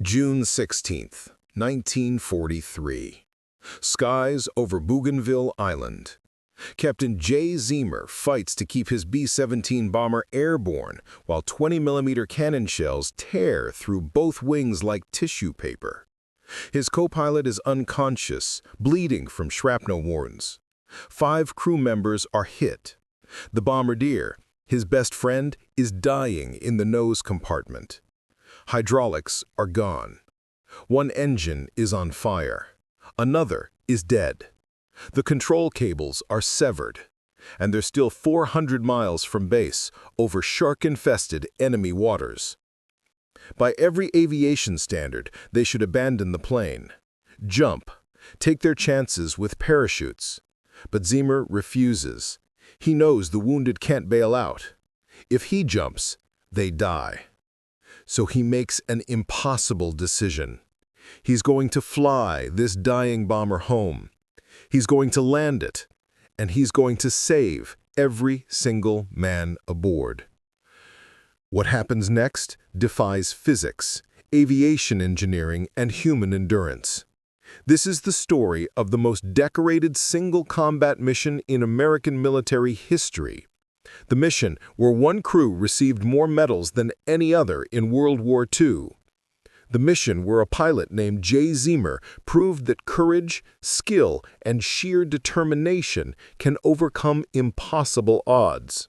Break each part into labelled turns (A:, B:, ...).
A: June 16th, 1943. Skies over Bougainville Island. Captain Jay Zeamer fights to keep his B-17 bomber airborne while 20mm cannon shells tear through both wings like tissue paper. His co-pilot is unconscious, bleeding from shrapnel wounds. 5 crew members are hit. The bombardier, his best friend, is dying in the nose compartment. Hydraulics are gone. One engine is on fire. Another is dead. The control cables are severed, and they're still 400 miles from base over shark-infested enemy waters. By every aviation standard, they should abandon the plane. Jump. Take their chances with parachutes. But Zeamer refuses. He knows the wounded can't bail out. If he jumps, they die. So he makes an impossible decision. He's going to fly this dying bomber home. He's going to land it, and he's going to save every single man aboard. What happens next defies physics, aviation engineering, and human endurance. This is the story of the most decorated single combat mission in American military history. The mission where one crew received more medals than any other in World War II. The mission where a pilot named Jay Zeamer proved that courage, skill, and sheer determination can overcome impossible odds.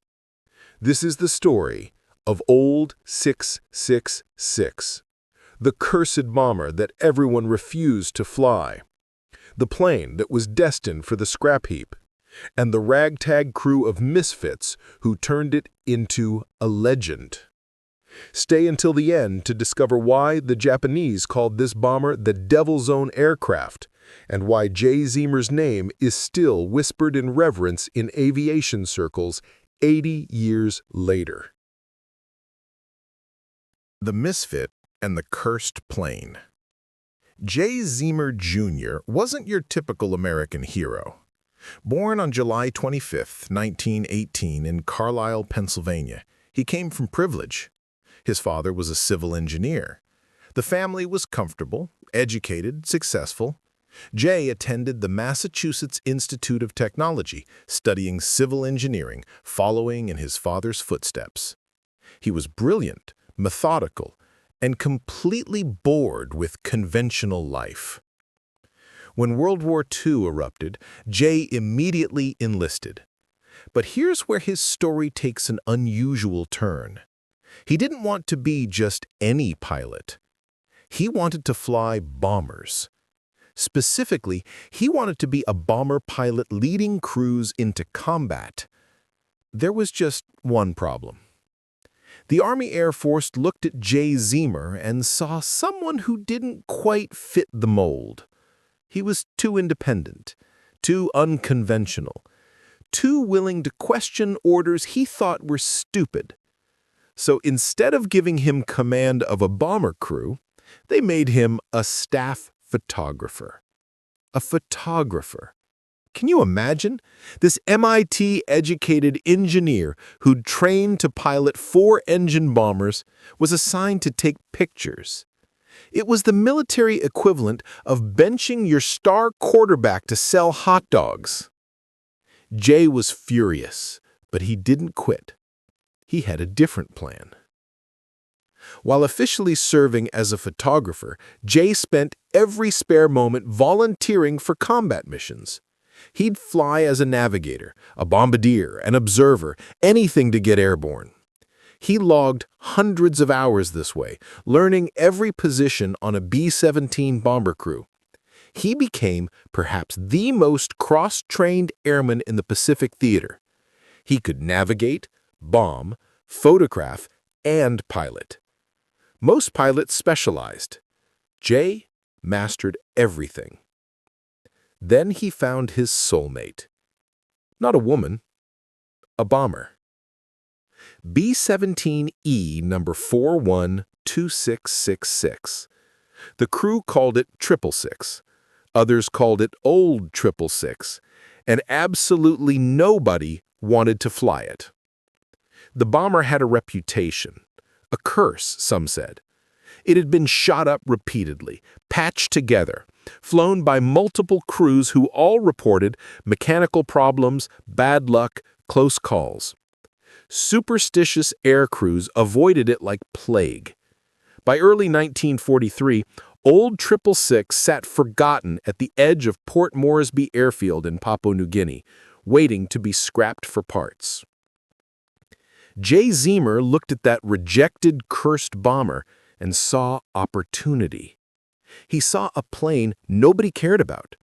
A: This is the story of Old 666, the cursed bomber that everyone refused to fly, the plane that was destined for the scrap heap, and the ragtag crew of misfits who turned it into a legend. Stay until the end to discover why the Japanese called this bomber the Devil's Own aircraft, and why Jay Zeamer's name is still whispered in reverence in aviation circles 80 years later.
B: The Misfit and the Cursed Plane. Jay Zeamer Jr. wasn't your typical American hero. Born on July 25, 1918 in Carlisle, Pennsylvania, he came from privilege. His father was a civil engineer. The family was comfortable, educated, successful. Jay attended the Massachusetts Institute of Technology, studying civil engineering, following in his father's footsteps. He was brilliant, methodical, and completely bored with conventional life. When World War II erupted, Jay immediately enlisted. But here's where his story takes an unusual turn. He didn't want to be just any pilot. He wanted to fly bombers. Specifically, he wanted to be a bomber pilot leading crews into combat. There was just one problem. The Army Air Force looked at Jay Zeamer and saw someone who didn't quite fit the mold. He was too independent, too unconventional, too willing to question orders he thought were stupid. So instead of giving him command of a bomber crew, they made him a staff photographer. A photographer. Can you imagine? This MIT-educated engineer who'd trained to pilot 4-engine bombers was assigned to take pictures. It was the military equivalent of benching your star quarterback to sell hot dogs. Jay was furious, but he didn't quit. He had a different plan. While officially serving as a photographer, Jay spent every spare moment volunteering for combat missions. He'd fly as a navigator, a bombardier, an observer, anything to get airborne. He logged hundreds of hours this way, learning every position on a B-17 bomber crew. He became perhaps the most cross-trained airman in the Pacific Theater. He could navigate, bomb, photograph, and pilot. Most pilots specialized. Jay mastered everything. Then he found his soulmate. Not a woman, a bomber. B-17E number 412666. The crew called it 666. Others called it Old 666, and absolutely nobody wanted to fly it. The bomber had a reputation, a curse, some said. It had been shot up repeatedly, patched together, flown by multiple crews who all reported mechanical problems, bad luck, close calls. Superstitious air crews avoided it like plague. By early 1943, old 666 sat forgotten at the edge of Port Moresby Airfield in Papua New Guinea, waiting to be scrapped for parts. Jay Zeamer looked at that rejected, cursed bomber and saw opportunity. He saw a plane nobody cared about,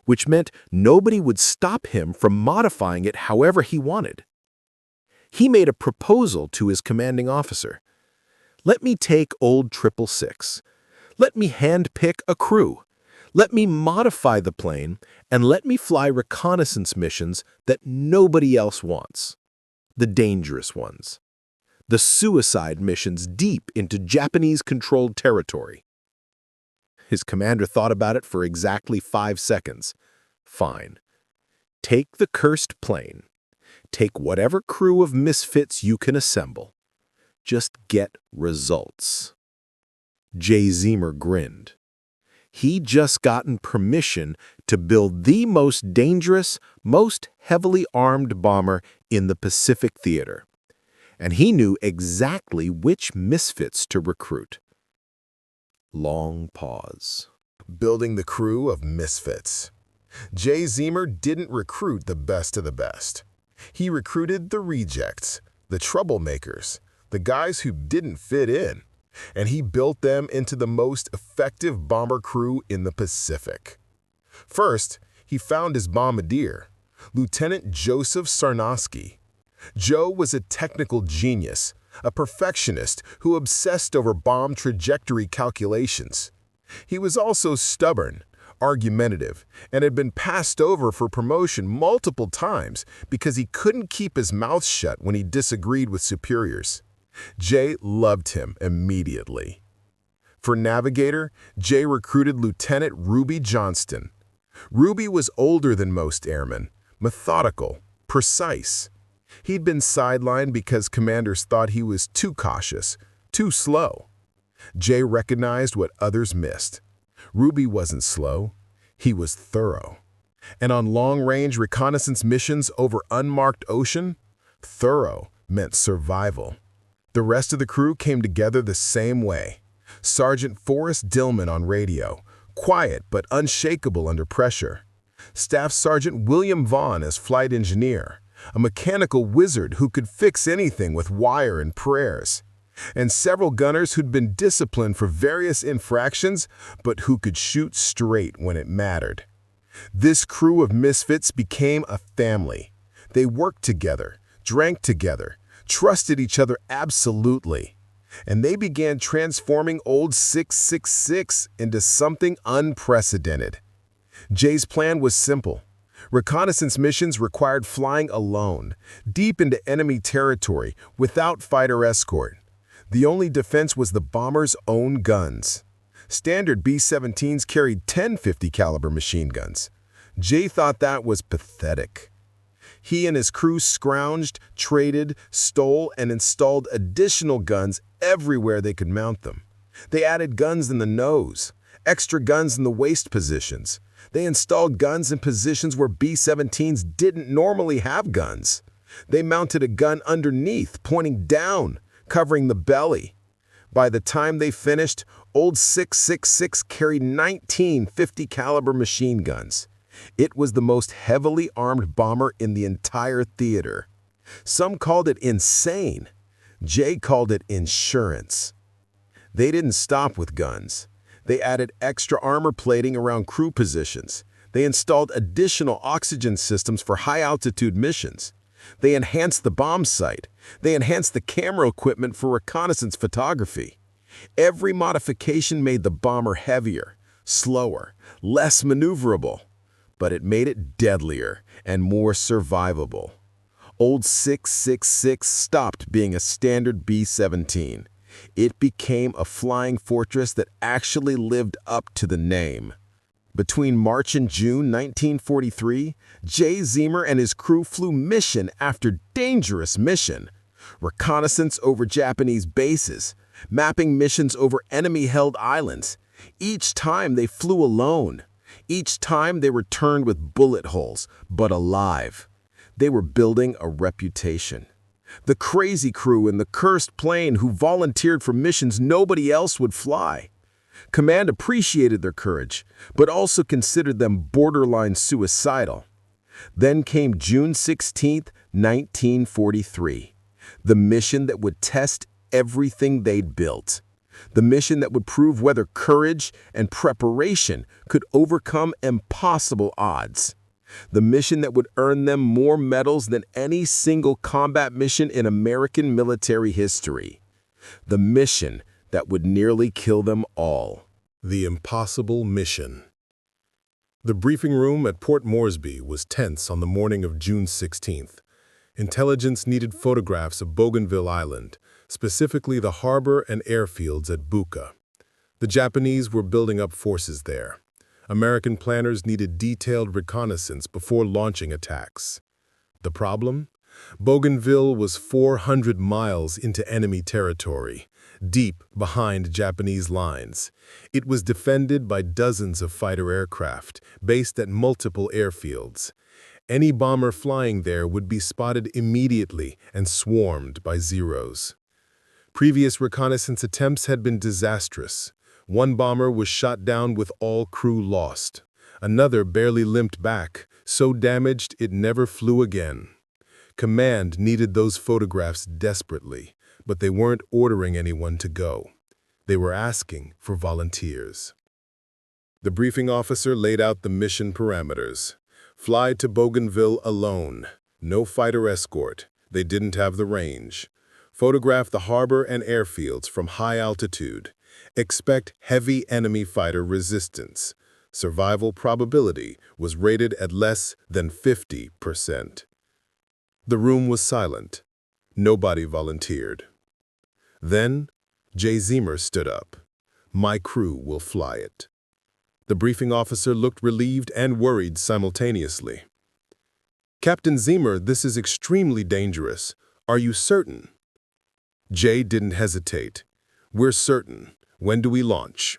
B: which meant nobody would stop him from modifying it however he wanted. He made a proposal to his commanding officer. Let me take old 666. Let me handpick a crew. Let me modify the plane, and let me fly reconnaissance missions that nobody else wants. The dangerous ones. The suicide missions deep into Japanese-controlled territory. His commander thought about it for exactly 5 seconds. Fine. Take the cursed plane. Take whatever crew of misfits you can assemble. Just get results. Jay Zeamer grinned. He'd just gotten permission to build the most dangerous, most heavily armed bomber in the Pacific Theater. And he knew exactly which misfits to recruit. Long pause.
A: Building the crew of misfits. Jay Zeamer didn't recruit the best of the best. He recruited the rejects, the troublemakers, the guys who didn't fit in, and he built them into the most effective bomber crew in the Pacific. First, he found his bombardier, Lieutenant Joseph Sarnosky. Joe was a technical genius, a perfectionist who obsessed over bomb trajectory calculations. He was also stubborn, argumentative, and had been passed over for promotion multiple times because he couldn't keep his mouth shut when he disagreed with superiors. Jay loved him immediately. For navigator, Jay recruited Lieutenant Ruby Johnston. Ruby was older than most airmen, methodical, precise. He'd been sidelined because commanders thought he was too cautious, too slow. Jay recognized what others missed. Ruby wasn't slow, he was thorough. And on long-range reconnaissance missions over unmarked ocean, thorough meant survival. The rest of the crew came together the same way. Sergeant Forrest Dillman on radio, quiet but unshakable under pressure. Staff Sergeant William Vaughn as flight engineer, a mechanical wizard who could fix anything with wire and prayers. And several gunners who'd been disciplined for various infractions, but who could shoot straight when it mattered. This crew of misfits became a family. They worked together, drank together, trusted each other absolutely. And they began transforming old 666 into something unprecedented. Jay's plan was simple. Reconnaissance missions required flying alone, deep into enemy territory, without fighter escort. The only defense was the bomber's own guns. Standard B-17s carried 10 50-caliber machine guns. Jay thought that was pathetic. He and his crew scrounged, traded, stole, and installed additional guns everywhere they could mount them. They added guns in the nose, extra guns in the waist positions. They installed guns in positions where B-17s didn't normally have guns. They mounted a gun underneath, pointing down, covering the belly. By the time they finished, old 666 carried 19 50-caliber machine guns. It was the most heavily armed bomber in the entire theater. Some called it insane. Jay called it insurance. They didn't stop with guns. They added extra armor plating around crew positions. They installed additional oxygen systems for high-altitude missions. They enhanced the bomb sight. They enhanced the camera equipment for reconnaissance photography. Every modification made the bomber heavier, slower, less maneuverable. But it made it deadlier and more survivable. Old 666 stopped being a standard B-17. It became a flying fortress that actually lived up to the name. Between March and June 1943, Jay Zeamer and his crew flew mission after dangerous mission. Reconnaissance over Japanese bases,
C: mapping missions over enemy-held islands. Each time they flew alone. Each time they returned with bullet holes, but alive. They were building a reputation. The crazy crew in the cursed plane who volunteered for missions nobody else would fly. Command appreciated their courage, but also considered them borderline suicidal. Then came June 16, 1943, the mission that would test everything they'd built. The mission that would prove whether courage and preparation could overcome impossible odds. The mission that would earn them more medals than any single combat mission in American military history. The mission that would nearly kill them all.
B: The impossible mission. The briefing room at Port Moresby was tense on the morning of June 16th. Intelligence needed photographs of Bougainville Island, specifically the harbor and airfields at Buka. The Japanese were building up forces there. American planners needed detailed reconnaissance before launching attacks. The problem? Bougainville was 400 miles into enemy territory, deep behind Japanese lines. It was defended by dozens of fighter aircraft, based at multiple airfields. Any bomber flying there would be spotted immediately and swarmed by Zeros. Previous reconnaissance attempts had been disastrous. One bomber was shot down with all crew lost. Another barely limped back, so damaged it never flew again. Command needed those photographs desperately, but they weren't ordering anyone to go. They were asking for volunteers. The briefing officer laid out the mission parameters. Fly to Bougainville alone. No fighter escort. They didn't have the range. Photograph the harbor and airfields from high altitude. Expect heavy enemy fighter resistance. Survival probability was rated at less than 50%. The room was silent. Nobody volunteered. Then, Jay Zeamer stood up. My crew will fly it. The briefing officer looked relieved and worried simultaneously. Captain Zeamer, this is extremely dangerous. Are you certain? Jay didn't hesitate. We're certain. When do we launch?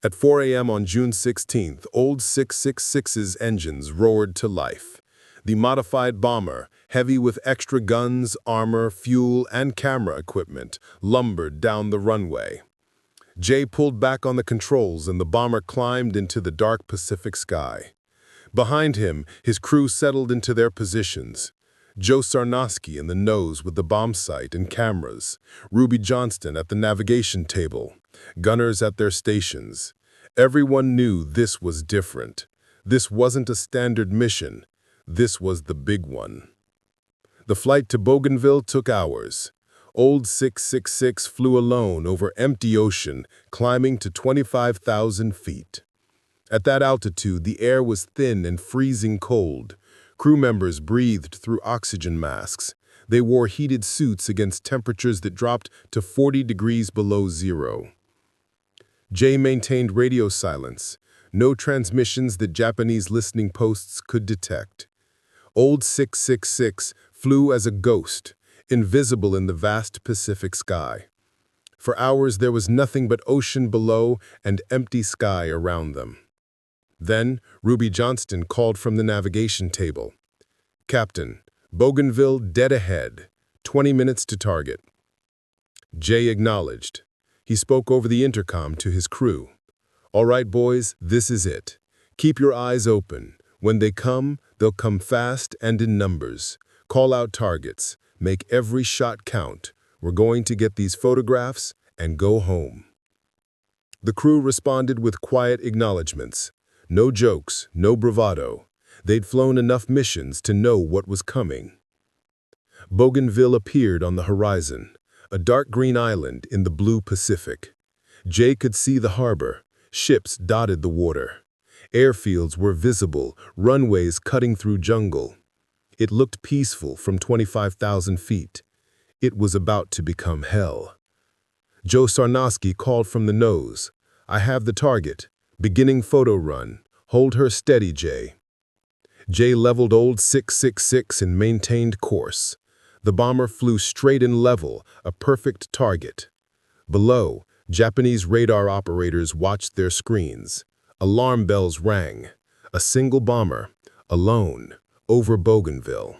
B: At 4 a.m. on June 16th, old 666's engines roared to life. The modified bomber, heavy with extra guns, armor, fuel, and camera equipment, lumbered down the runway. Jay pulled back on the controls and the bomber climbed into the dark Pacific sky. Behind him, his crew settled into their positions. Joe Sarnosky in the nose with the bomb sight and cameras, Ruby Johnston at the navigation table, gunners at their stations. Everyone knew this was different. This wasn't a standard mission. This was the big one. The flight to Bougainville took hours. Old 666 flew alone over empty ocean, climbing to 25,000 feet. At that altitude, the air was thin and freezing cold. Crew members breathed through oxygen masks. They wore heated suits against temperatures that dropped to 40 degrees below zero. Jay maintained radio silence, no transmissions that Japanese listening posts could detect. Old 666 flew as a ghost, invisible in the vast Pacific sky. For hours there was nothing but ocean below and empty sky around them. Then Ruby Johnston called from the navigation table. Captain, Bougainville dead ahead, 20 minutes to target. Jay acknowledged. He spoke over the intercom to his crew. All right, boys, this is it. Keep your eyes open. When they come, they'll come fast and in numbers. Call out targets. Make every shot count. We're going to get these photographs and go home. The crew responded with quiet acknowledgments. No jokes, no bravado. They'd flown enough missions to know what was coming. Bougainville appeared on the horizon, a dark green island in the blue Pacific. Jay could see the harbor. Ships dotted the water. Airfields were visible, runways cutting through jungle. It looked peaceful from 25,000 feet. It was about to become hell. Joe Sarnosky called from the nose. I have the target. Beginning photo run. Hold her steady, Jay. Jay leveled old 666 and maintained course. The bomber flew straight and level, a perfect target.
A: Below, Japanese radar operators watched their screens. Alarm bells rang. A single bomber, alone, over Bougainville.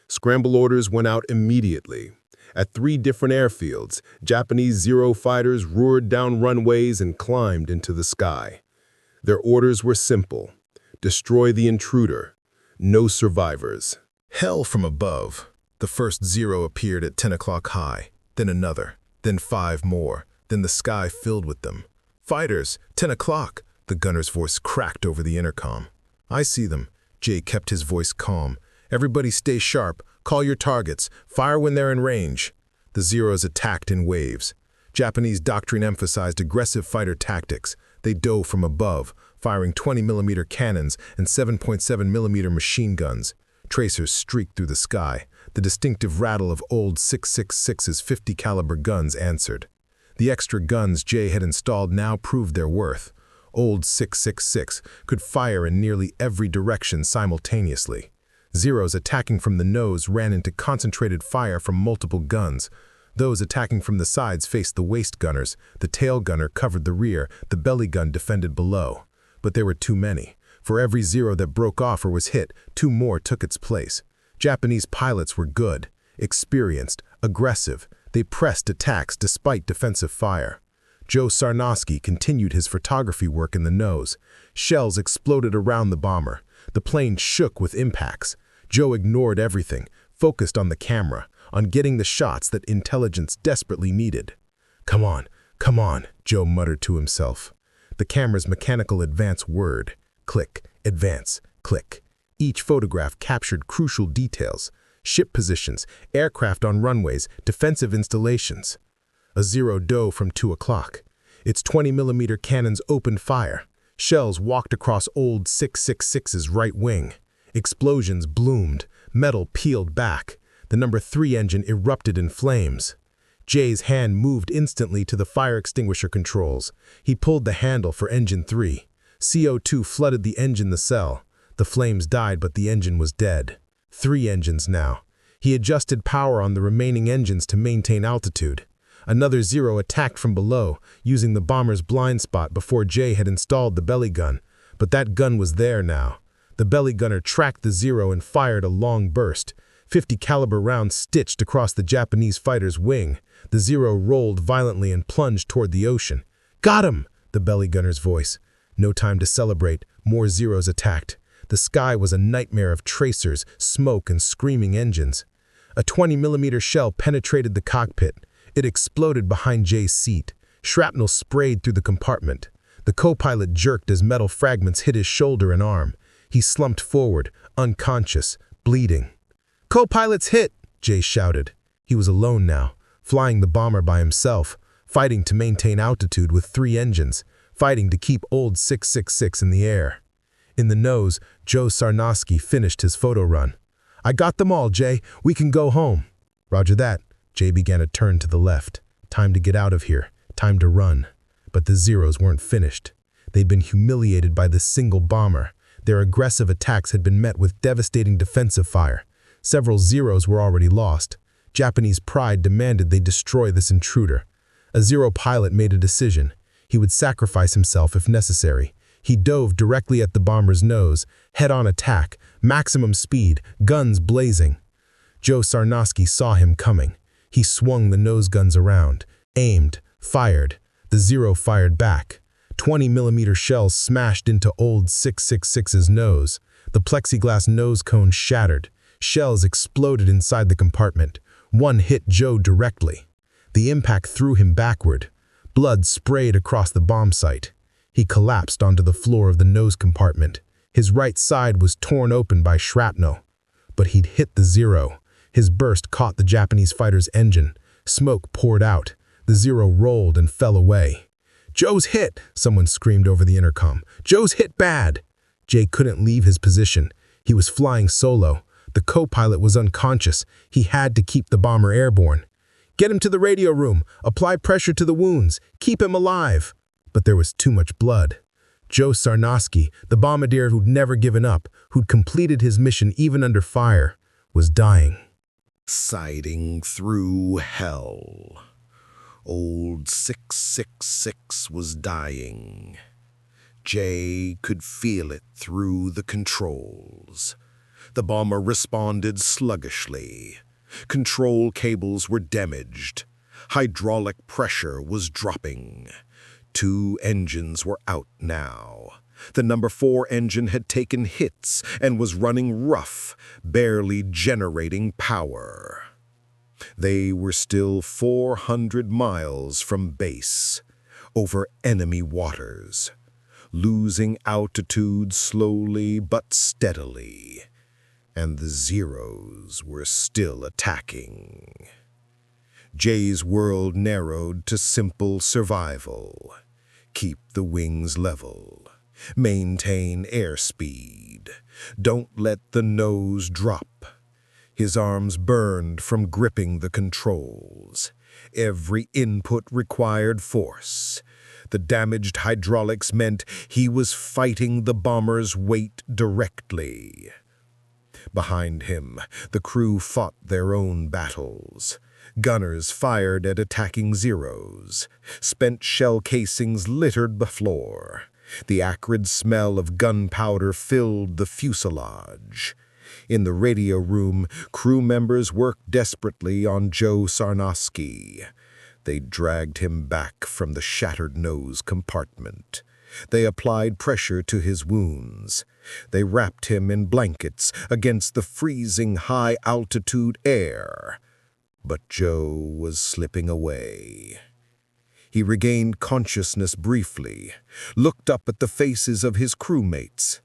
A: Scramble orders went out immediately. At 3 different airfields, Japanese Zero fighters roared down runways and climbed into the sky. Their orders were simple: destroy the intruder. No survivors.
B: Hell from above. The first Zero appeared at 10 o'clock high, then another, then 5 more, then the sky filled with them. Fighters, 10 o'clock, the gunner's voice cracked over the intercom. I see them. Jay kept his voice calm. Everybody stay sharp. Call your targets. Fire when they're in range. The Zeros attacked in waves. Japanese doctrine emphasized aggressive fighter tactics. They dove from above, firing 20mm cannons and 7.7mm machine guns. Tracers streaked through the sky. The distinctive rattle of old 6.66's 50 caliber guns answered. The extra guns Jay had installed now proved their worth. Old 6.66 could fire in nearly every direction simultaneously. Zeros attacking from the nose ran into concentrated fire from multiple guns. Those attacking from the sides faced the waist gunners. The tail gunner covered the rear. The belly gun defended below. But there were too many. For every Zero that broke off or was hit, 2 more took its place. Japanese pilots were good, experienced, aggressive. They pressed attacks despite defensive fire. Joe Sarnosky continued his photography work in the nose. Shells exploded around the bomber. The plane shook with impacts. Joe ignored everything, focused on the camera, on getting the shots that intelligence desperately needed. Come on, Joe muttered to himself. The camera's mechanical advance whirred. Click, advance, click. Each photograph captured crucial details: ship positions, aircraft on runways, defensive installations. A Zero dove from 2 o'clock. Its 20mm cannons opened fire. Shells walked across old 6.66's right wing. Explosions bloomed. Metal peeled back. The number 3 engine erupted in flames. Jay's hand moved instantly to the fire extinguisher controls. He pulled the handle for engine 3. CO2 flooded the engine nacelle. The flames died, but the engine was dead. 3 engines now. He adjusted power on the remaining engines to maintain altitude. Another Zero attacked from below, using the bomber's blind spot before Jay had installed the belly gun. But that gun was there now. The belly gunner tracked the Zero and fired a long burst. 50 caliber rounds stitched across the Japanese fighter's wing. The Zero rolled violently and plunged toward the ocean. Got him! The belly gunner's voice. No time to celebrate. More Zeros attacked. The sky was a nightmare of tracers, smoke, and screaming engines. A 20mm shell penetrated the cockpit. It exploded behind Jay's seat. Shrapnel sprayed through the compartment. The co-pilot jerked as metal fragments hit his shoulder and arm. He slumped forward, unconscious, bleeding. "Co-pilot's hit!" Jay shouted. He was alone now, flying the bomber by himself, fighting to maintain altitude with 3 engines, fighting to keep old 6.66 in the air. In the nose, Joe Sarnosky finished his photo run. "I got them all, Jay. We can go home." "Roger that." Jay began to turn to the left. Time to get out of here. Time to run. But the Zeros weren't finished. They'd been humiliated by this single bomber. Their aggressive attacks had been met with devastating defensive fire. Several Zeros were already lost. Japanese pride demanded they destroy this intruder. A Zero pilot made a decision. He would sacrifice himself if necessary. He dove directly at the bomber's nose, head-on attack, maximum speed, guns blazing. Joe Sarnosky saw him coming. He swung the nose guns around, aimed, fired. The Zero fired back. 20mm shells smashed into old 6.66's nose. The plexiglass nose cone shattered. Shells exploded inside the compartment. One hit Joe directly. The impact threw him backward. Blood sprayed across the bomb site. He collapsed onto the floor of the nose compartment. His right side was torn open by shrapnel. But he'd hit the Zero. His burst caught the Japanese fighter's engine. Smoke poured out. The Zero rolled and fell away. "Joe's hit!" someone screamed over the intercom. "Joe's hit bad!" Jay couldn't leave his position. He was flying solo. The co-pilot was unconscious. He had to keep the bomber airborne. "Get him to the radio room. Apply pressure to the wounds. Keep him alive." But there was too much blood. Joe Sarnosky, the bombardier who'd never given up, who'd completed his mission even under fire, was dying. Sighting through hell. Old 666 was dying. Jay could feel it through the controls. The bomber responded sluggishly. Control cables were damaged. Hydraulic pressure was dropping. 2 engines were out now. The number 4 engine had taken hits and was running rough, barely generating power. They were still 400 miles from base, over enemy waters, losing altitude slowly but steadily, and the Zeros were still attacking. Jay's world narrowed to simple survival. Keep the wings level. Maintain airspeed. Don't let the nose drop. His arms burned from gripping the controls. Every input required force. The damaged hydraulics meant he was fighting the bomber's weight directly. Behind him, the crew fought their own battles. Gunners fired at attacking Zeros. Spent shell casings littered the floor. The acrid smell of gunpowder filled the fuselage. In the radio room, crew members worked desperately on Joe Sarnowski. They dragged him back from the shattered nose compartment. They applied pressure to his wounds. They wrapped him in blankets against the freezing high-altitude air. But Joe was slipping away. He regained consciousness briefly, looked up at the faces of his crewmates.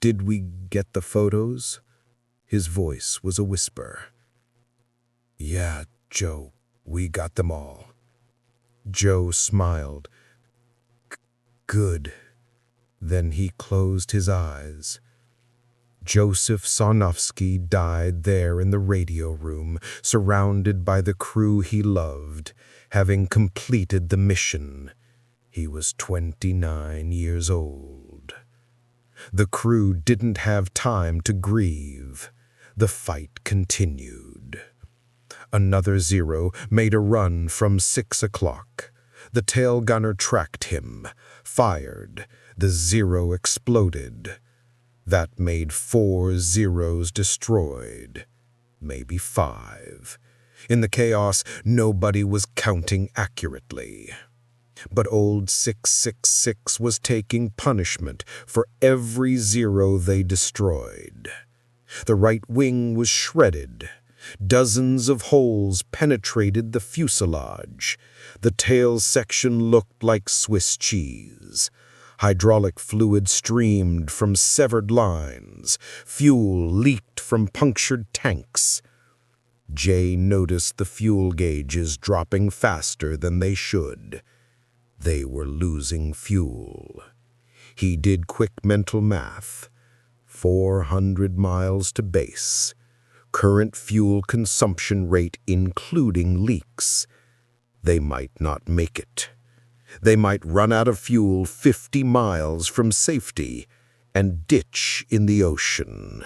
B: "Did we get the photos?" His voice was a whisper. "Yeah, Joe, we got them all." Joe smiled. "Good." Then he closed his eyes. Joseph Sarnowski died there in the radio room, surrounded by the crew he loved, having completed the mission. He was 29 years old. The crew didn't have time to grieve. The fight continued. Another Zero made a run from 6 o'clock. The tail gunner tracked him, fired. The Zero exploded. That made 4 Zeros destroyed, maybe 5. In the chaos, nobody was counting accurately. But old 666 was taking punishment for every Zero they destroyed. The right wing was shredded. Dozens of holes penetrated the fuselage. The tail section looked like Swiss cheese. Hydraulic fluid streamed from severed lines. Fuel leaked from punctured tanks. Jay noticed the fuel gauges dropping faster than they should. They were losing fuel. He did quick mental math. 400 miles to base. Current fuel consumption rate including leaks. They might not make it. They might run out of fuel 50 miles from safety and ditch in the ocean.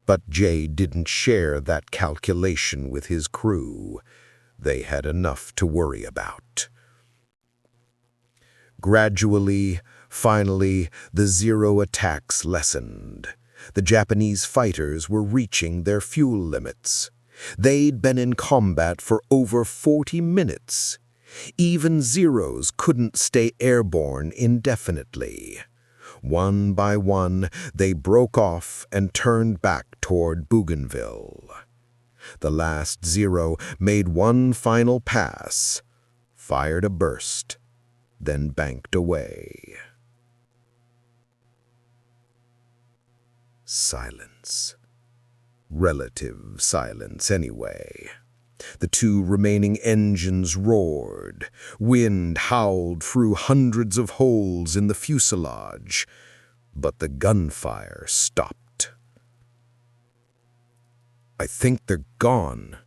B: But Jay didn't share that calculation with his crew. They had enough to worry about. Gradually, finally, the Zero attacks lessened. The Japanese fighters were reaching their fuel limits. They'd been in combat for over 40 minutes. Even Zeros couldn't stay airborne indefinitely. One by one, they broke off and turned back toward Bougainville. The last Zero made one final pass, fired a burst, then banked away. Silence. Relative silence, anyway. The 2 remaining engines roared. Wind howled through hundreds of holes in the fuselage, but the gunfire stopped. "I think they're gone,"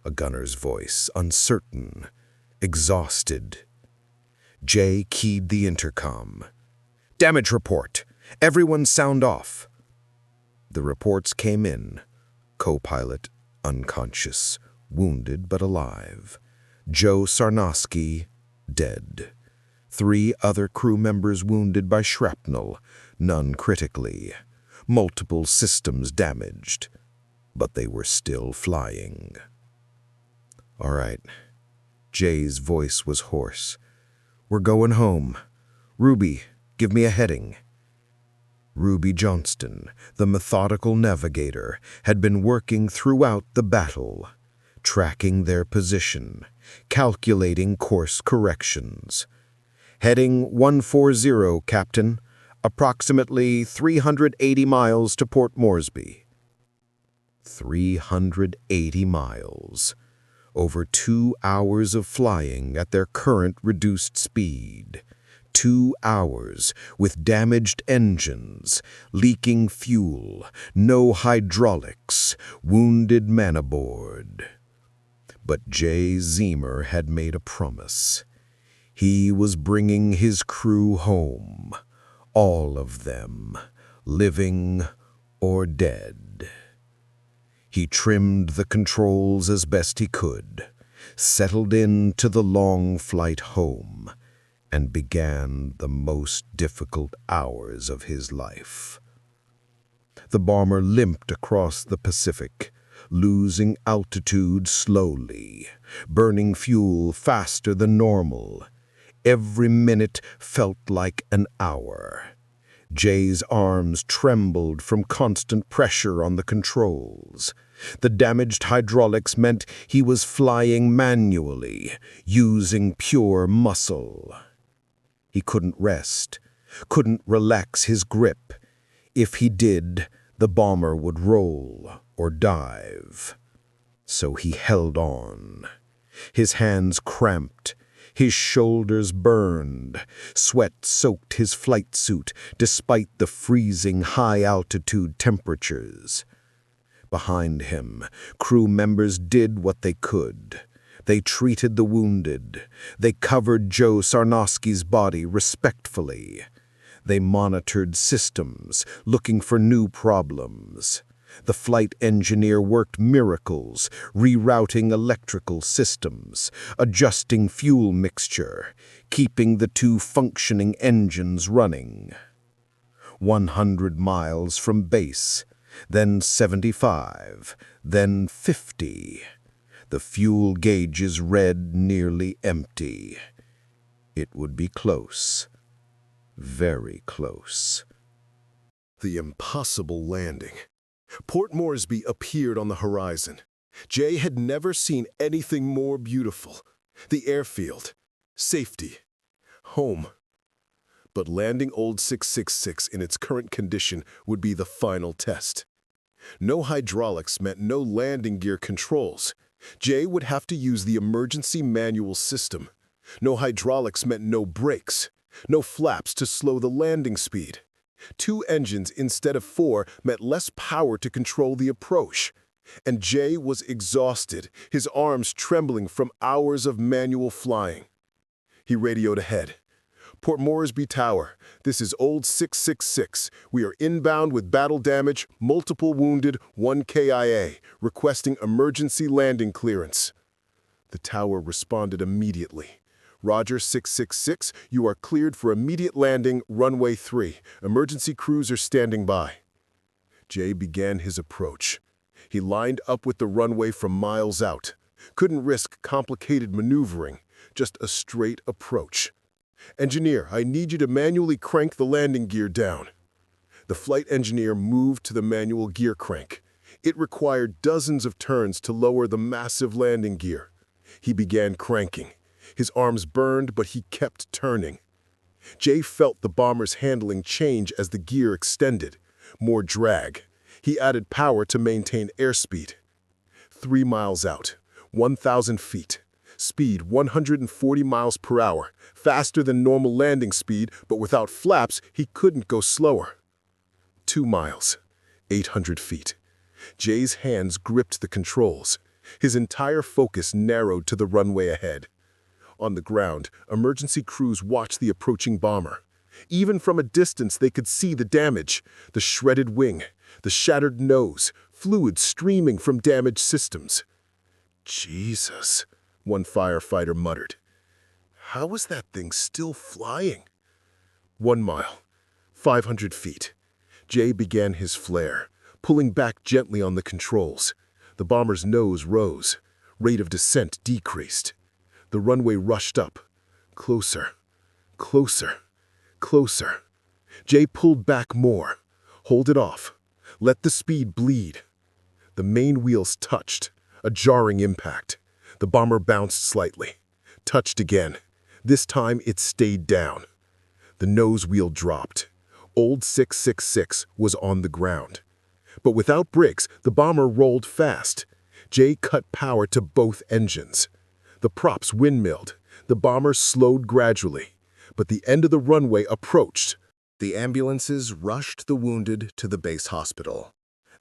B: a gunner's voice, uncertain, exhausted. Jay keyed the intercom. "Damage report. Everyone sound off." The reports came in. Copilot, unconscious. Wounded but alive.
C: Joe Sarnosky, dead. 3 other crew members wounded by shrapnel, none critically. Multiple systems damaged. But they were still flying. "All right." Jay's voice was hoarse. "We're going home. Ruby, give me a heading." Ruby Johnston, the methodical navigator, had been working throughout the battle, tracking their position, calculating course corrections. "Heading 140, Captain. Approximately 380 miles to Port Moresby." 380 miles. Over 2 hours of flying at their current reduced speed. 2 hours with damaged engines, leaking fuel, no hydraulics, wounded men aboard. But Jay Zeamer had made a promise. He was bringing his crew home, all of them, living or dead. He trimmed the controls as best he could, settled into the long flight home, and began the most difficult hours of his life. The bomber limped across the Pacific, losing altitude slowly, burning fuel faster than normal. Every minute felt like an hour. Jay's arms trembled from constant pressure on the controls. The damaged hydraulics meant he was flying manually, using pure muscle. He couldn't rest, couldn't relax his grip. If he did, the bomber would roll or dive. So he held on. His hands cramped, his shoulders burned, sweat soaked his flight suit despite the freezing high-altitude temperatures. Behind him, crew members did what they could. They treated the wounded. They covered Joe Sarnosky's body respectfully. They monitored systems, looking for new problems. The flight engineer worked miracles, rerouting electrical systems, adjusting fuel mixture, keeping the 2 functioning engines running. 100 miles from base, then 75, then 50. The fuel gauges read nearly empty. It would be close. Very close.
A: The impossible landing. Port Moresby appeared on the horizon. Jay had never seen anything more beautiful. The airfield. Safety. Home. But landing Old 666 in its current condition would be the final test. No hydraulics meant no landing gear controls. Jay would have to use the emergency manual system. No hydraulics meant no brakes. No flaps to slow the landing speed. 2 engines instead of 4 meant less power to control the approach. And Jay was exhausted, his arms trembling from hours of manual flying. He radioed ahead. "Port Moresby Tower, this is Old 666. We are inbound with battle damage, multiple wounded, 1 KIA, requesting emergency landing clearance." The tower responded immediately. "Roger 666, you are cleared for immediate landing, runway 3. Emergency crews are standing by." Jay began his approach. He lined up with the runway from miles out. Couldn't risk complicated maneuvering, just a straight approach. "Engineer, I need you to manually crank the landing gear down." The flight engineer moved to the manual gear crank. It required dozens of turns to lower the massive landing gear. He began cranking. His arms burned, but he kept turning. Jay felt the bomber's handling change as the gear extended. More drag. He added power to maintain airspeed. 3 miles out, 1,000 feet. Speed 140 miles per hour, faster than normal landing speed, but without flaps, he couldn't go slower. 2 miles, 800 feet. Jay's hands gripped the controls. His entire focus narrowed to the runway ahead. On the ground, emergency crews watched the approaching bomber. Even from a distance, they could see the damage, the shredded wing, the shattered nose, fluid streaming from damaged systems. "Jesus,"
B: one firefighter muttered. How was that thing still flying? 1 mile, 500 feet. Jay began his flare, pulling back gently on the controls. The bomber's nose rose. Rate of descent decreased. The runway rushed up. Closer, closer, closer. Jay pulled back more. Hold it off. Let the speed bleed. The main wheels touched. A jarring impact. The bomber bounced slightly. Touched again. This time it stayed down. The nose wheel dropped. Old 666 was on the ground. But without brakes, the bomber rolled fast. Jay cut power to both engines. The props windmilled. The bomber slowed gradually. But the end of the runway approached. The ambulances rushed the wounded to the base hospital.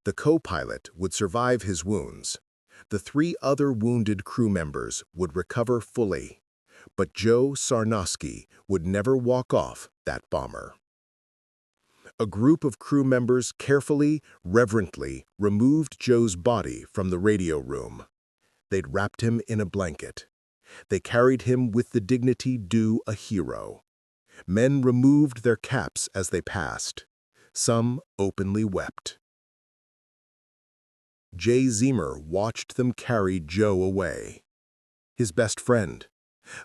B: The co-pilot would survive his wounds. The 3 other wounded crew members would recover fully. But Joe Sarnosky would never walk off that bomber. A group of crew members carefully, reverently removed Joe's body from the radio room. They'd wrapped him in a blanket. They carried him with the dignity due a hero. Men removed their caps as they passed. Some openly wept. Jay Zeamer watched them carry Joe away. His best friend.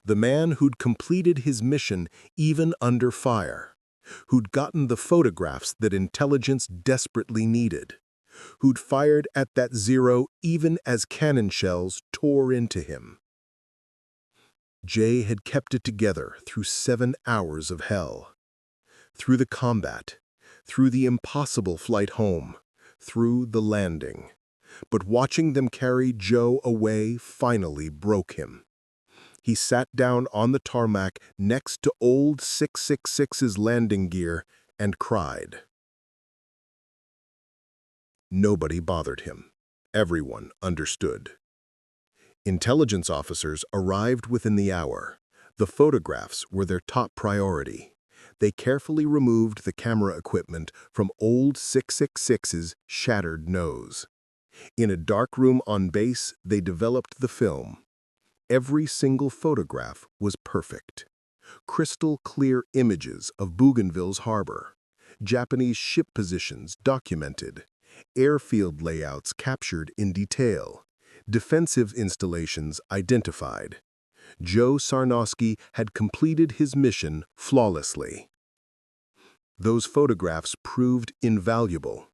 B: The man who'd completed his mission even under fire. Who'd gotten the photographs that intelligence desperately needed. Who'd fired at that zero even as cannon shells tore into him. Jay had kept it together through 7 hours of hell. Through the combat, through the impossible flight home, through the landing. But watching them carry Joe away finally broke him. He sat down on the tarmac next to old 666's landing gear and cried. Nobody bothered him. Everyone understood. Intelligence officers arrived within the hour. The photographs were their top priority. They carefully removed the camera equipment from old 666's shattered nose. In a dark room on base, they developed the film. Every single photograph was perfect. Crystal clear images of Bougainville's harbor. Japanese ship positions documented. Airfield layouts captured in detail. Defensive installations identified. Joe Sarnosky had completed his mission flawlessly. Those photographs proved invaluable.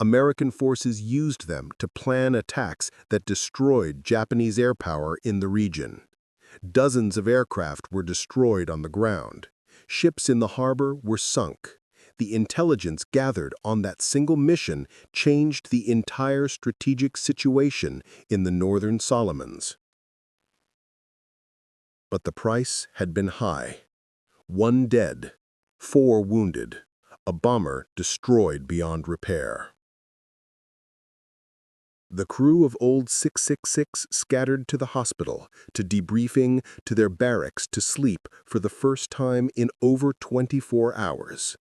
B: American forces used them to plan attacks that destroyed Japanese air power in the region. Dozens of aircraft were destroyed on the ground. Ships in the harbor were sunk. The intelligence gathered on that single mission changed the entire strategic situation in the Northern Solomons. But the price had been high. 1 dead, 4 wounded, a bomber destroyed beyond repair. The crew of old 666 scattered to the hospital, to debriefing, to their barracks to sleep for the first time in over 24 hours.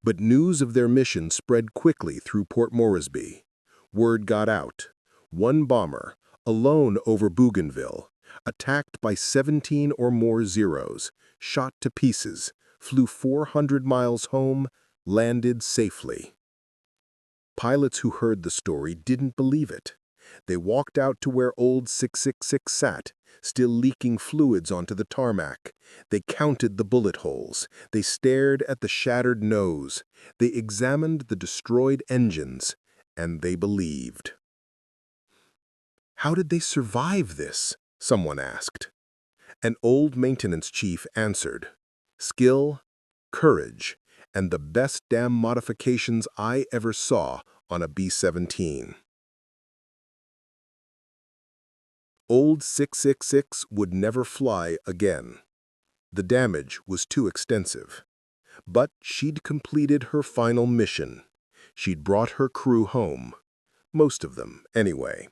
B: But news of their mission spread quickly through Port Moresby. Word got out. 1 bomber, alone over Bougainville, attacked by 17 or more Zeros, shot to pieces, flew 400 miles home, landed safely. Pilots who heard the story didn't believe it. They walked out to where old 666 sat, still leaking fluids onto the tarmac. They counted the bullet holes. They stared at the shattered nose. They examined the destroyed engines, and they believed. How did they survive this? Someone asked. An old maintenance chief answered, skill, courage, and the best damn modifications I ever saw on a B-17. Old 666 would never fly again. The damage was too extensive. But she'd completed her final mission. She'd brought her crew home. Most of them, anyway.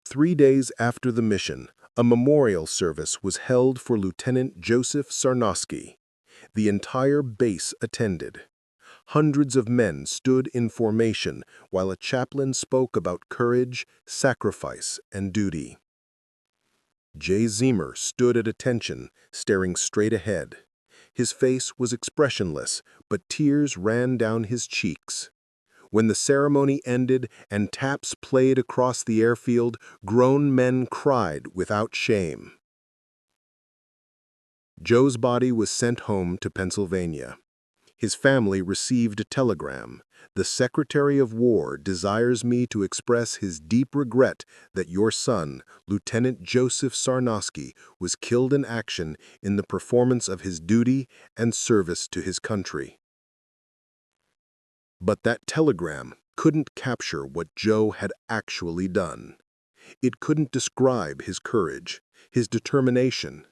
B: 3 days after the mission, a memorial service was held for Lieutenant Joseph Sarnosky. The entire base attended. Hundreds of men stood in formation while a chaplain spoke about courage, sacrifice, and duty. Jay Zeamer stood at attention, staring straight ahead. His face was expressionless, but tears ran down his cheeks. When the ceremony ended and taps played across the airfield, grown men cried without shame. Joe's body was sent home to Pennsylvania. His family received a telegram. The Secretary of War desires me to express his deep regret that your son, Lieutenant Joseph Sarnosky, was killed in action in the performance of his duty and service to his country. But that telegram couldn't capture what Joe had actually done. It couldn't describe his courage, his determination,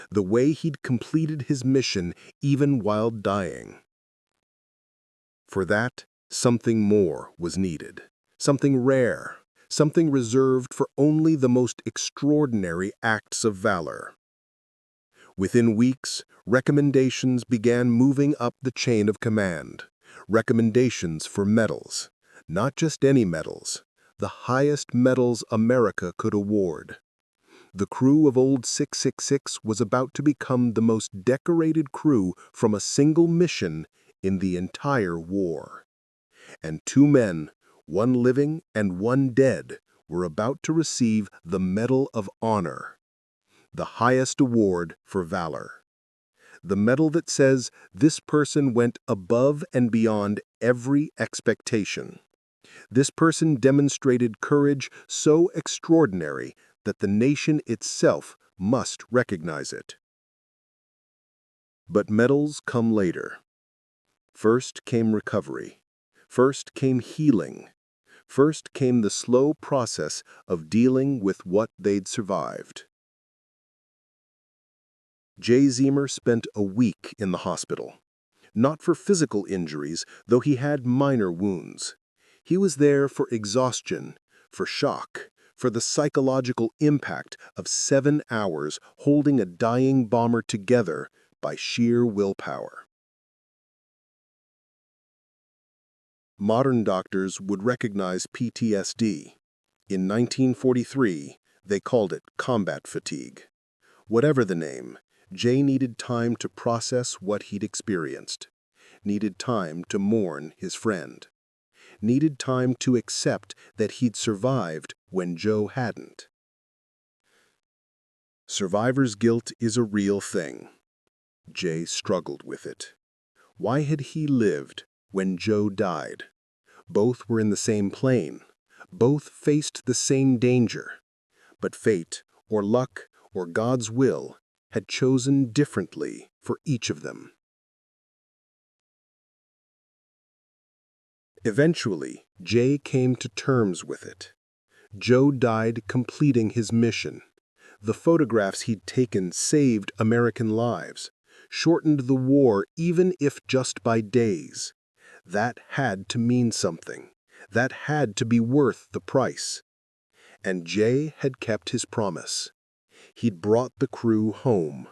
B: the way he'd completed his mission even while dying. For that, something more was needed, something rare, something reserved for only the most extraordinary acts of valor. Within weeks, recommendations began moving up the chain of command. Recommendations for medals, not just any medals, the highest medals America could award. The crew of Old 666 was about to become the most decorated crew from a single mission in the entire war. And two men, one living and one dead, were about to receive the Medal of Honor, the highest award for valor. The medal that says this person went above and beyond every expectation. This person demonstrated courage so extraordinary that the nation itself must recognize it. But medals come later. First came recovery. First came healing. First came the slow process of dealing with what they'd survived. Jay Zeamer spent a week in the hospital. Not for physical injuries, though he had minor wounds. He was there for exhaustion, for shock, for the psychological impact of 7 hours holding a dying bomber together by sheer willpower. Modern doctors would recognize PTSD. In 1943, they called it combat fatigue. Whatever the name, Jay needed time to process what he'd experienced, needed time to mourn his friend, needed time to accept that he'd survived when Joe hadn't. Survivor's guilt is a real thing. Jay struggled with it. Why had he lived when Joe died? Both were in the same plane. Both faced the same danger. But fate, or luck, or God's will had chosen differently for each of them. Eventually, Jay came to terms with it. Joe died completing his mission. The photographs he'd taken saved American lives, shortened the war even if just by days. That had to mean something. That had to be worth the price. And Jay had kept his promise. He'd brought the crew home.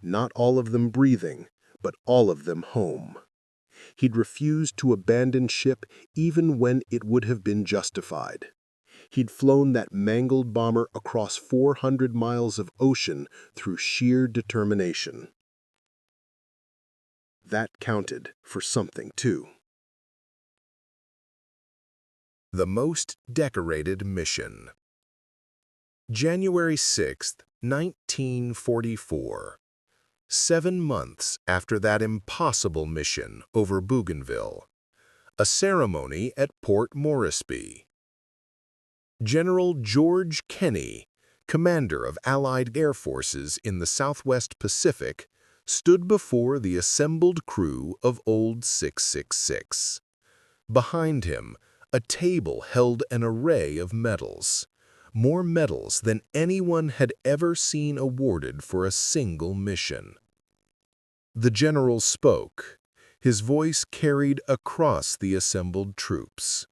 B: Not all of them breathing, but all of them home. He'd refused to abandon ship even when it would have been justified. He'd flown that mangled bomber across 400 miles of ocean through sheer determination. That counted for something, too.
A: The most decorated mission. January 6, 1944. 7 months after that impossible mission over Bougainville. A ceremony at Port Moresby. General George Kenney, commander of Allied air forces in the Southwest Pacific, stood before the assembled crew of Old 666. Behind him, a table held an array of medals, more medals than anyone had ever seen awarded for a single mission. The general spoke, his voice carried across the assembled troops.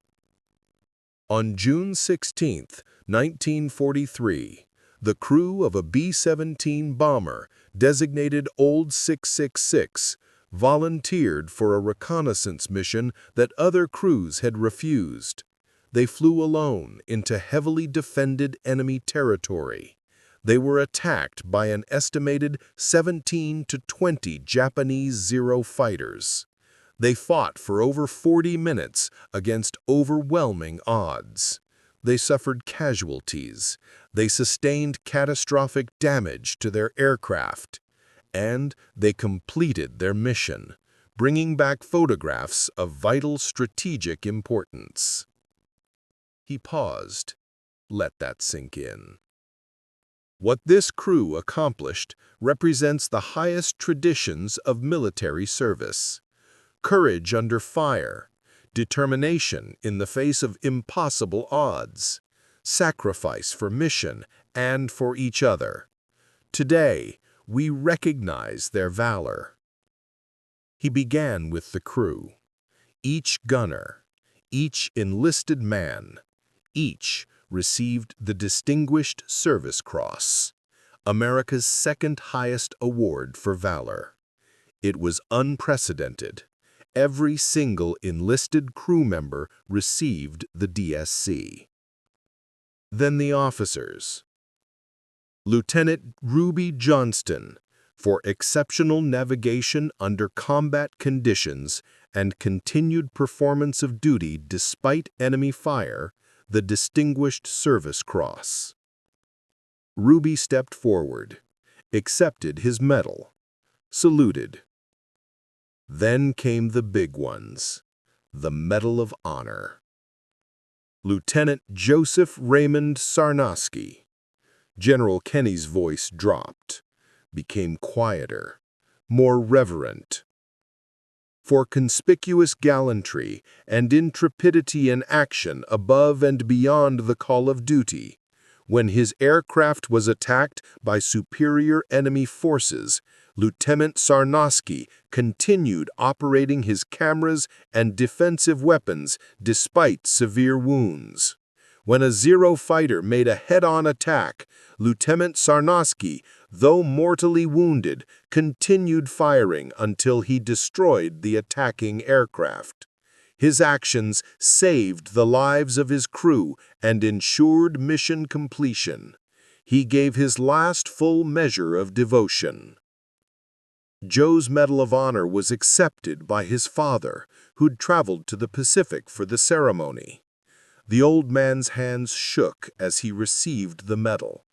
A: On June 16, 1943, the crew of a B-17 bomber designated Old 666 volunteered for a reconnaissance mission that other crews had refused. They flew alone into heavily defended enemy territory. They were attacked by an estimated 17 to 20 Japanese Zero fighters. They fought for over 40 minutes against overwhelming odds. They suffered casualties. They sustained catastrophic damage to their aircraft. And they completed their mission, bringing back photographs of vital strategic importance. He paused. Let that sink in. What this crew accomplished represents the highest traditions of military service. Courage under fire, determination in the face of impossible odds, sacrifice for mission and for each other. Today, we recognize their valor. He began with the crew. Each gunner, each enlisted man, each received the Distinguished Service Cross, America's second highest award for valor. It was unprecedented. Every single enlisted crew member received the DSC. Then the officers. Lieutenant Ruby Johnston, for exceptional navigation under combat conditions and continued performance of duty despite enemy fire, the Distinguished Service Cross. Ruby stepped forward, accepted his medal, saluted. Then came the big ones, the Medal of Honor. Lieutenant Joseph Raymond Sarnosky. General Kenny's voice dropped, became quieter, more reverent. For conspicuous gallantry and intrepidity in action above and beyond the call of duty, when his aircraft was attacked by superior enemy forces, Lieutenant Sarnosky continued operating his cameras and defensive weapons despite severe wounds. When a Zero fighter made a head-on attack, Lieutenant Sarnosky, though mortally wounded, continued firing until he destroyed the attacking aircraft. His actions saved the lives of his crew and ensured mission completion. He gave his last full measure of devotion. Joe's Medal of Honor was accepted by his father, who'd traveled to the Pacific for the ceremony. The old man's hands shook as he received the medal,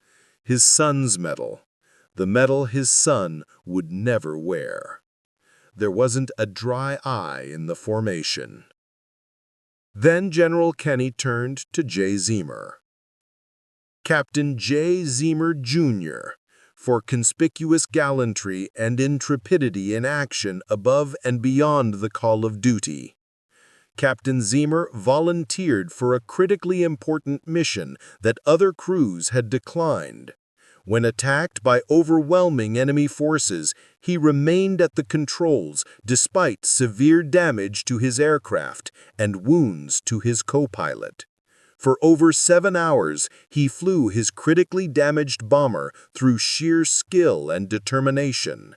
A: his son's medal, the medal his son would never wear. There wasn't a dry eye in the formation. Then General Kenny turned to Jay Zeamer. Captain Jay Zeamer, Jr., for conspicuous gallantry and intrepidity in action above and beyond the call of duty. Captain Zeamer volunteered for a critically important mission that other crews had declined. When attacked by overwhelming enemy forces, he remained at the controls despite severe damage to his aircraft and wounds to his co-pilot. For over 7 hours, he flew his critically damaged bomber through sheer skill and determination.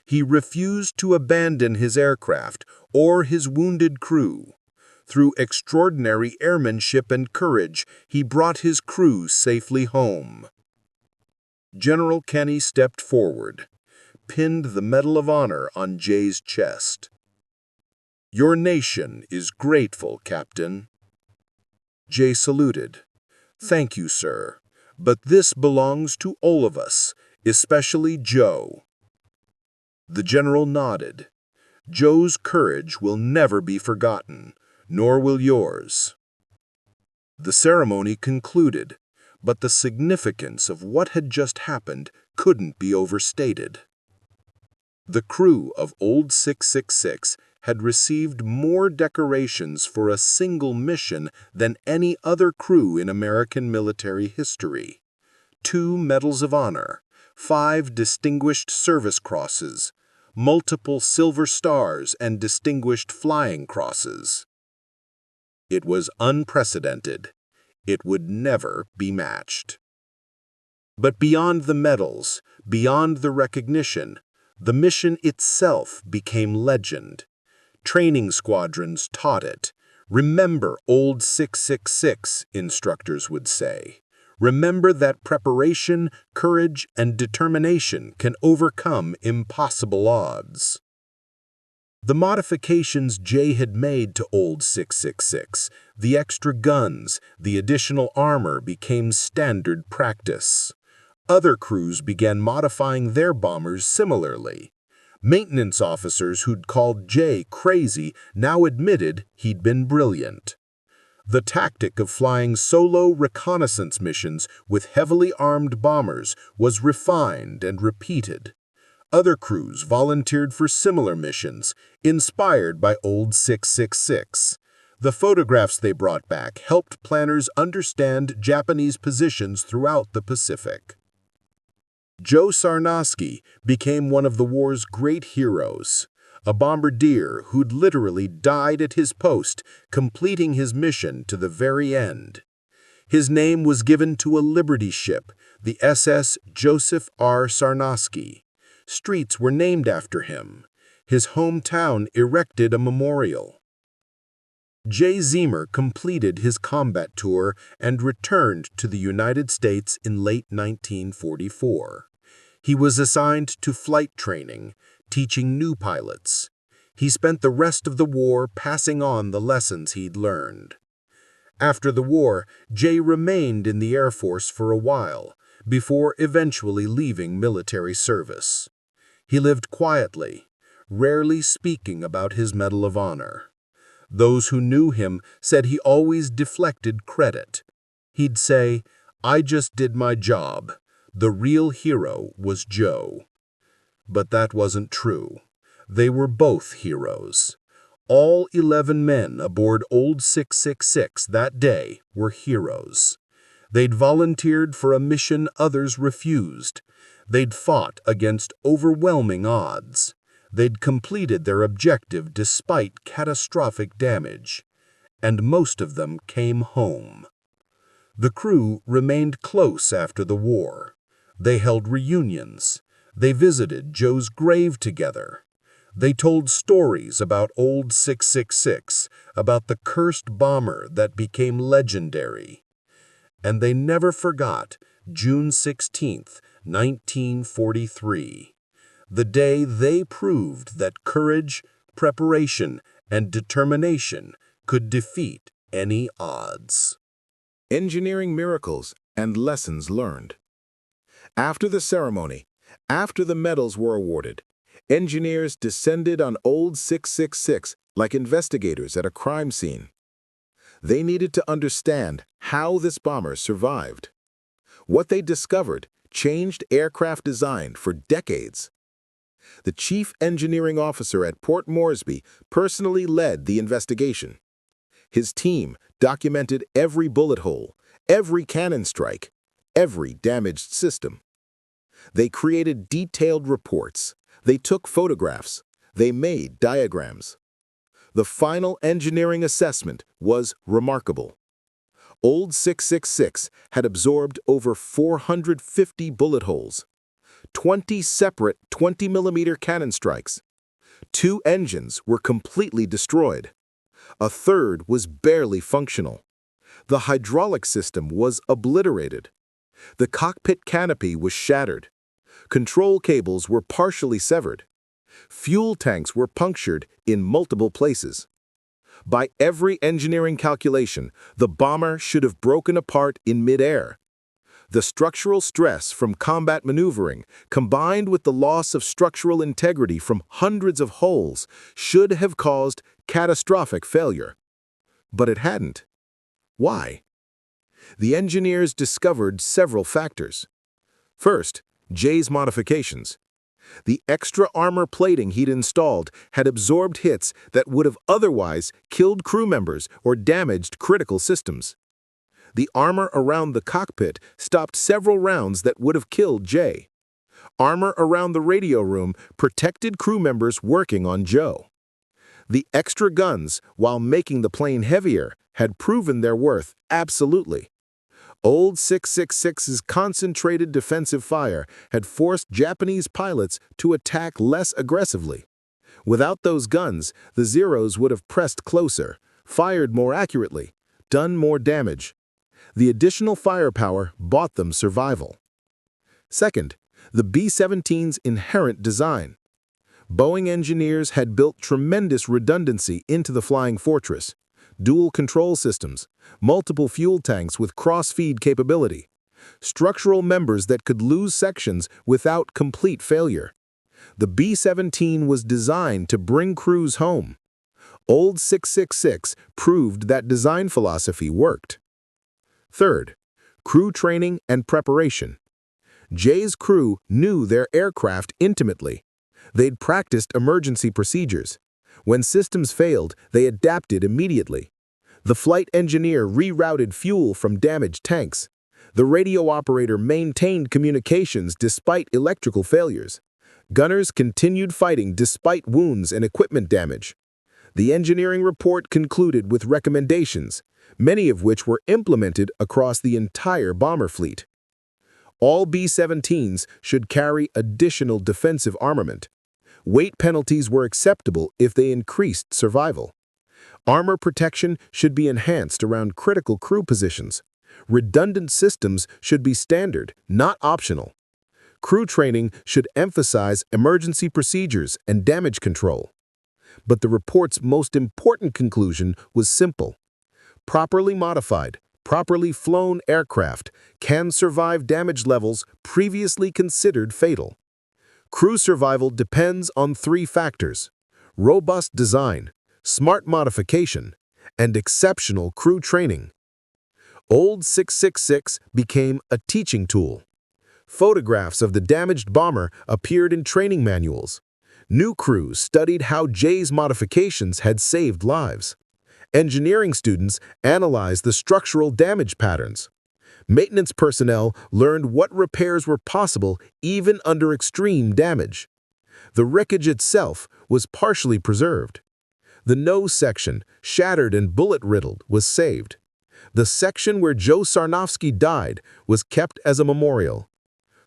A: He refused to abandon his aircraft or his wounded crew. Through extraordinary airmanship and courage, he brought his crew safely home. General Kenny stepped forward, pinned the Medal of Honor on Jay's chest. "Your nation is grateful, Captain." Jay saluted. "Thank you, sir, but this belongs to all of us, especially Joe." The general nodded. "Joe's courage will never be forgotten, nor will yours." The ceremony concluded, but the significance of what had just happened couldn't be overstated. The crew of Old 666 had received more decorations for a single mission than any other crew in American military history. 2 Medals of Honor, 5 Distinguished Service Crosses, multiple Silver Stars and Distinguished Flying Crosses. It was unprecedented. It would never be matched. But beyond the medals, beyond the recognition, the mission itself became legend. Training squadrons taught it. "Remember Old 666, instructors would say.
C: Remember that preparation, courage, and determination can overcome impossible odds. The modifications Jay had made to Old 666, the extra guns, the additional armor became standard practice. Other crews began modifying their bombers similarly. Maintenance officers who'd called Jay crazy now admitted he'd been brilliant. The tactic of flying solo reconnaissance missions with heavily armed bombers was refined and repeated. Other crews volunteered for similar missions, inspired by Old 666. The photographs they brought back helped planners understand Japanese positions throughout the Pacific. Joe Sarnosky became one of the war's great heroes, a bombardier who'd literally died at his post, completing his mission to the very end. His name was given to a Liberty ship, the SS Joseph R. Sarnosky. Streets were named after him. His hometown erected a memorial. Jay Zeamer completed his combat tour and returned to the United States in late 1944. He was assigned to flight training, teaching new pilots. He spent the rest of the war passing on the lessons he'd learned. After the war, Jay remained in the Air Force for a while, before eventually leaving military service. He lived quietly, rarely speaking about his Medal of Honor. Those who knew him said he always deflected credit. He'd say, "I just did my job. The real hero was Joe." But that wasn't true. They were both heroes. All 11 men aboard Old 666 that day were heroes. They'd volunteered for a mission others refused. They'd fought against overwhelming odds. They'd completed their objective despite catastrophic damage. And most of them came home. The crew remained close after the war. They held reunions. They visited Joe's grave together. They told stories about Old 666, about the cursed bomber that became legendary. And they never forgot June 16, 1943, the day they proved that courage, preparation, and determination could defeat any odds.
B: Engineering miracles and lessons learned. After the ceremony, after the medals were awarded, engineers descended on Old 666 like investigators at a crime scene. They needed to understand how this bomber survived. What they discovered changed aircraft design for decades. The chief engineering officer at Port Moresby personally led the investigation. His team documented every bullet hole, every cannon strike, every damaged system. They created detailed reports. They took photographs. They made diagrams. The final engineering assessment was remarkable. Old 666 had absorbed over 450 bullet holes, 20 separate 20mm cannon strikes. 2 engines were completely destroyed. A third was barely functional. The hydraulic system was obliterated. The cockpit canopy was shattered. Control cables were partially severed. Fuel tanks were punctured in multiple places. By every engineering calculation, the bomber should have broken apart in midair. The structural stress from combat maneuvering, combined with the loss of structural integrity from hundreds of holes, should have caused catastrophic failure. But it hadn't. Why? The engineers discovered several factors. First, Jay's modifications. The extra armor plating he'd installed had absorbed hits that would have otherwise killed crew members or damaged critical systems. The armor around the cockpit stopped several rounds that would have killed Jay. Armor around the radio room protected crew members working on Joe. The extra guns, while making the plane heavier, had proven their worth absolutely. Old 666's concentrated defensive fire had forced Japanese pilots to attack less aggressively. Without those guns, the Zeros would have pressed closer, fired more accurately, done more damage.
C: The additional firepower bought them survival. Second, the B-17's inherent design. Boeing engineers had built tremendous redundancy into the flying fortress, dual control systems, multiple fuel tanks with cross-feed capability, structural members that could lose sections without complete failure. The B-17 was designed to bring crews home. Old 666 proved that design philosophy worked. Third, crew training and preparation. Jay's crew knew their aircraft intimately. They'd practiced emergency procedures. When systems failed, they adapted immediately. The flight engineer rerouted fuel from damaged tanks. The radio operator maintained communications despite electrical failures. Gunners continued fighting despite wounds and equipment damage. The engineering report concluded with recommendations, many of which were implemented across the entire bomber fleet. All B-17s should carry additional defensive armament. Weight penalties were acceptable if they increased survival. Armor protection should be enhanced around critical crew positions. Redundant systems should be standard, not optional. Crew training should emphasize emergency procedures and damage control. But the report's most important conclusion was simple. Properly modified, properly flown aircraft can survive damage levels previously considered fatal. Crew survival depends on three factors: robust design, smart modification, and exceptional crew training. Old 666 became a teaching tool. Photographs of the damaged bomber appeared in training manuals. New crews studied how Jay's modifications had saved lives. Engineering students analyzed the structural damage patterns. Maintenance personnel learned what repairs were possible even under extreme damage. The wreckage itself was partially preserved. The nose section, shattered and bullet-riddled, was saved. The section where Joe Sarnofsky died was kept as a memorial.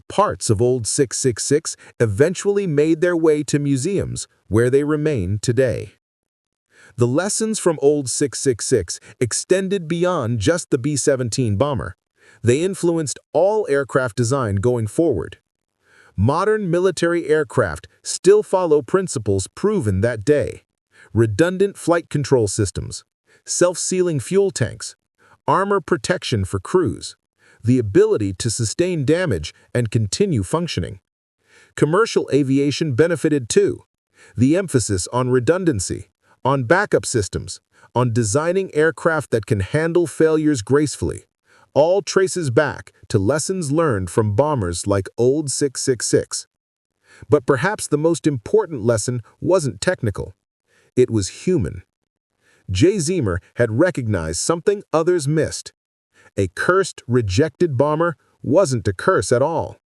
C: Parts of Old 666 eventually made their way to museums, where they remain today. The lessons from Old 666 extended beyond just the B-17 bomber. They influenced all aircraft design going forward. Modern military aircraft still follow principles proven that day: redundant flight control systems, self-sealing fuel tanks, armor protection for crews, the ability to sustain damage and continue functioning. Commercial aviation benefited too. The emphasis on redundancy, on backup systems, on designing aircraft that can handle failures gracefully, all traces back to lessons learned from bombers like Old 666. But perhaps the most important lesson wasn't technical. It was human. Jay Zeamer had recognized something others missed. A cursed, rejected bomber wasn't a curse at all.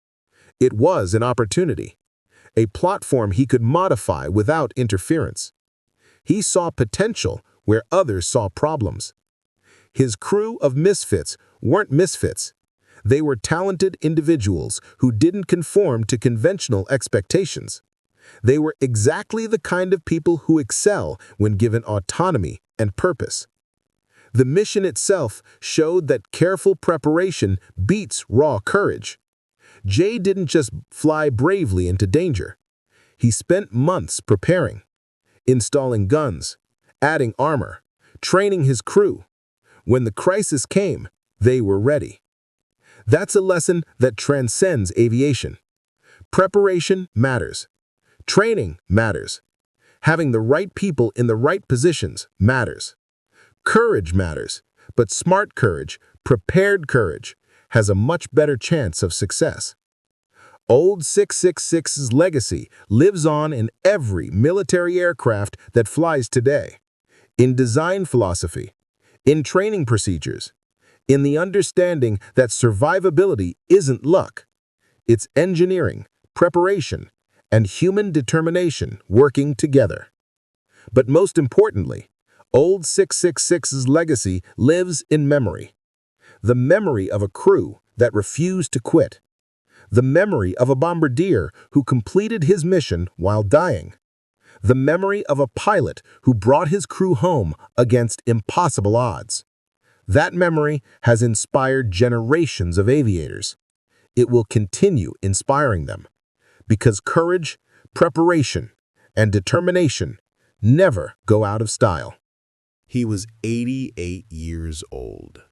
C: It was an opportunity, a platform he could modify without interference. He saw potential where others saw problems. His crew of misfits weren't misfits. They were talented individuals who didn't conform to conventional expectations. They were exactly the kind of people who excel when given autonomy and purpose. The mission itself showed that careful preparation beats raw courage. Jay didn't just fly bravely into danger. He spent months preparing, installing guns, adding armor, training his crew. When the crisis came, they were ready. That's a lesson that transcends aviation. Preparation matters. Training matters. Having the right people in the right positions matters. Courage matters, but smart courage, prepared courage, has a much better chance of success. Old 666's legacy lives on in every military aircraft that flies today. In design philosophy, in training procedures, in the understanding that survivability isn't luck. It's engineering, preparation, and human determination working together. But most importantly, Old 666's legacy lives in memory. The memory of a crew that refused to quit. The memory of a bombardier who completed his mission while dying. The memory of a pilot who brought his crew home against impossible odds. That memory has inspired generations of aviators. It will continue inspiring them, because courage, preparation, and determination never go out of style.
B: He was 88 years old.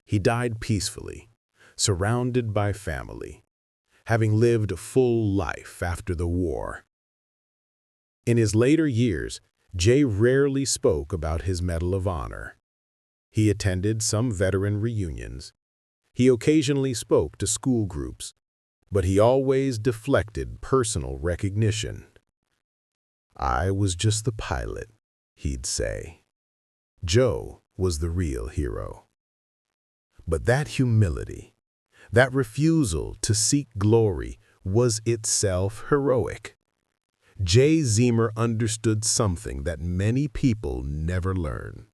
B: He died peacefully, surrounded by family, having lived a full life after the war. In his later years, Jay rarely spoke about his Medal of Honor. He attended some veteran reunions. He occasionally spoke to school groups, but he always deflected personal recognition. "I was just the pilot," he'd say. Joe was the real hero. But that humility, that refusal to seek glory, was itself heroic. Jay Zeamer understood something that many people never learn.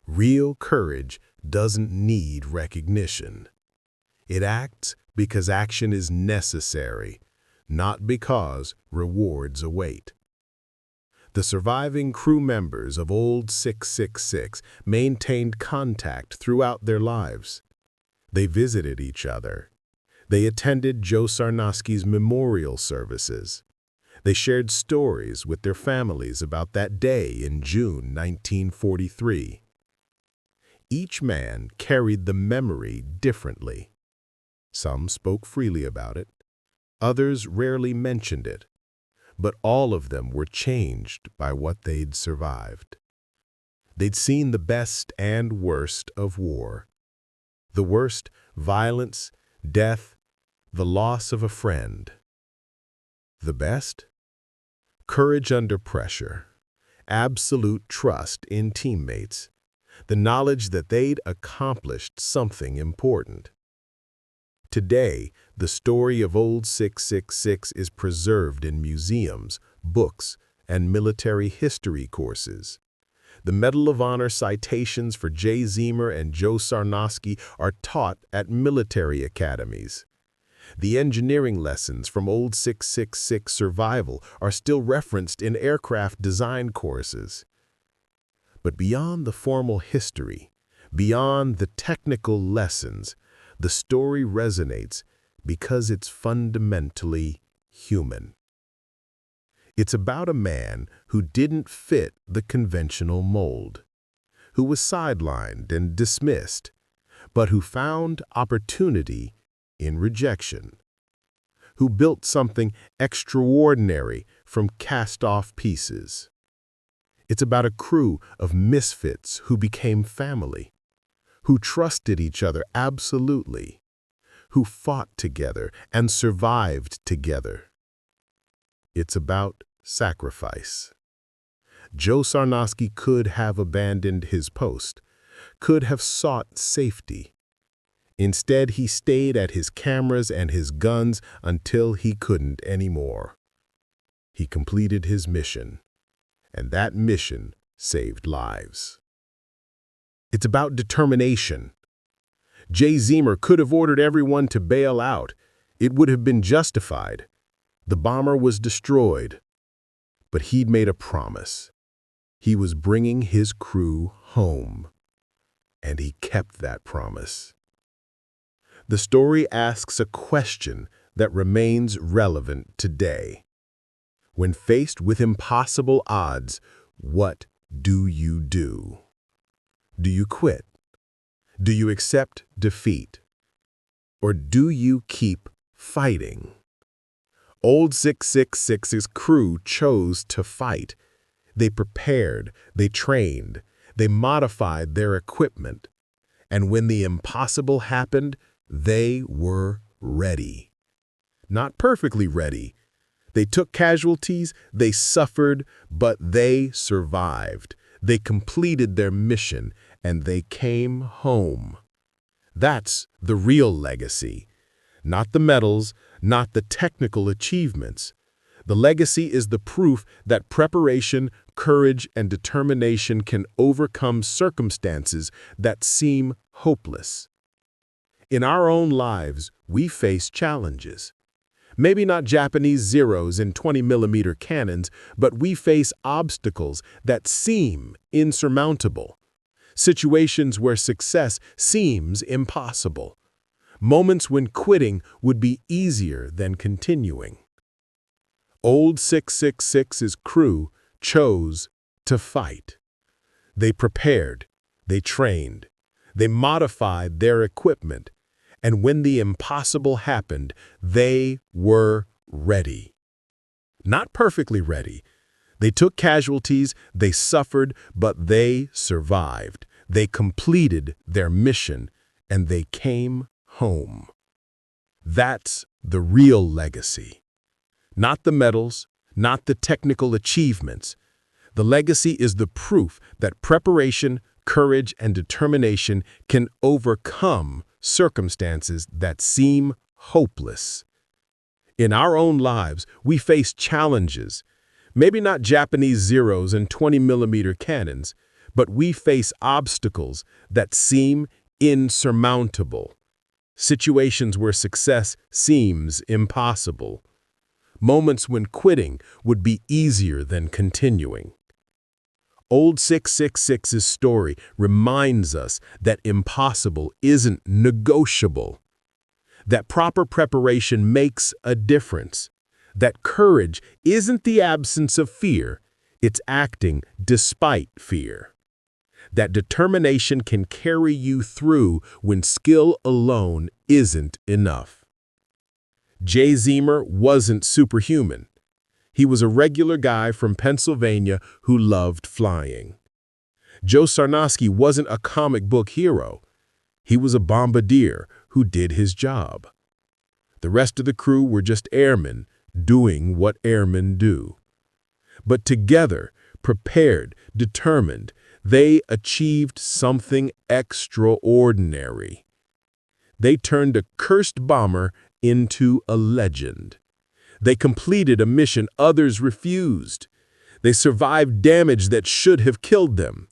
B: Real courage doesn't need recognition. It acts because action is necessary, not because rewards await. The surviving crew members of Old 666 maintained contact throughout their lives. They visited each other. They attended Joe Sarnosky's memorial services. They shared stories with their families about that day in June 1943. Each man carried the memory differently. Some spoke freely about it. Others rarely mentioned it. But all of them were changed by what they'd survived. They'd seen the best and worst of war. The worst, violence, death, the loss of a friend. The best? Courage under pressure, absolute trust in teammates, the knowledge that they'd accomplished something important. Today, the story of Old 666 is preserved in museums, books, and military history courses. The Medal of Honor citations for Jay Zeamer and Joe Sarnosky are taught at military academies. The engineering lessons from Old 666 survival are still referenced in aircraft design courses. But beyond the formal history, beyond the technical lessons, the story resonates because it's fundamentally human. It's about a man who didn't fit the conventional mold, who was sidelined and dismissed, but who found opportunity in rejection, who built something extraordinary from cast-off pieces. It's about a crew of misfits who became family, who trusted each other absolutely, who fought together and survived together. It's about sacrifice. Joe Sarnosky could have abandoned his post, could have sought safety. Instead, he stayed at his cameras and his guns until he couldn't anymore. He completed his mission, and that mission saved lives. It's about determination. Jay Zeamer could have ordered everyone to bail out. It would have been justified. The bomber was destroyed. But he'd made a promise. He was bringing his crew home. And he kept that promise. The story asks a question that remains relevant today. When faced with impossible odds, what do you do? Do you quit? Do you accept defeat? Or do you keep fighting? Old 666's crew chose to fight. They prepared, they trained, they modified their equipment. And when the impossible happened, they were ready. Not perfectly ready. They took casualties, they suffered, but they survived. They completed their mission, and they came home. That's the real legacy. Not the medals, not the technical achievements. The legacy is the proof that preparation, courage, and determination can overcome circumstances that seem hopeless. In our own lives, we face challenges. Maybe not Japanese Zeros and 20mm cannons, but we face obstacles that seem insurmountable.
C: situations where success seems impossible, moments when quitting would be easier than continuing. Old 666's crew chose to fight. They prepared, they trained, they modified their equipment, and when the impossible happened, they were ready. Not perfectly ready. They took casualties, they suffered, but they survived. They completed their mission, and they came home. That's the real legacy. Not the medals, not the technical achievements. The legacy is the proof that preparation, courage, and determination can overcome circumstances that seem hopeless. In our own lives, we face challenges, maybe not Japanese Zeros and 20mm cannons, but we face obstacles that seem insurmountable, situations where success seems impossible, moments when quitting would be easier than continuing. Old 666's story reminds us that impossible isn't negotiable, that proper preparation makes a difference, that courage isn't the absence of fear, it's acting despite fear, that determination can carry you through when skill alone isn't enough. Jay Zeamer wasn't superhuman. He was a regular guy from Pennsylvania who loved flying. Joe Sarnosky wasn't a comic book hero. He was a bombardier who did his job. The rest of the crew were just airmen doing what airmen do. But together, prepared, determined, they achieved something extraordinary. They turned a cursed bomber into a legend. They completed a mission others refused. They survived damage that should have killed them.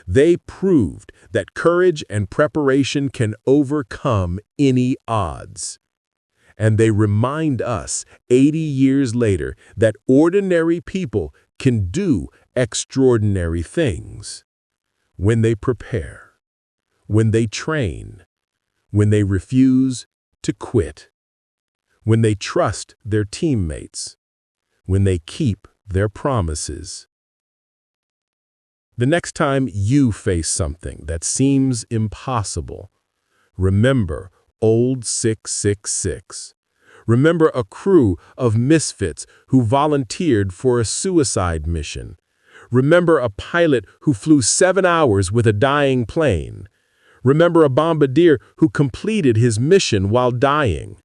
C: They proved that courage and preparation can overcome any odds. And they remind us 80 years later that ordinary people can do extraordinary things. When they prepare, when they train, when they refuse to quit, when they trust their teammates, when they keep their promises. The next time you face something that seems impossible, remember Old 666. Remember a crew of misfits who volunteered for a suicide mission. Remember a pilot who flew 7 hours with a dying plane. Remember a bombardier who completed his mission while dying.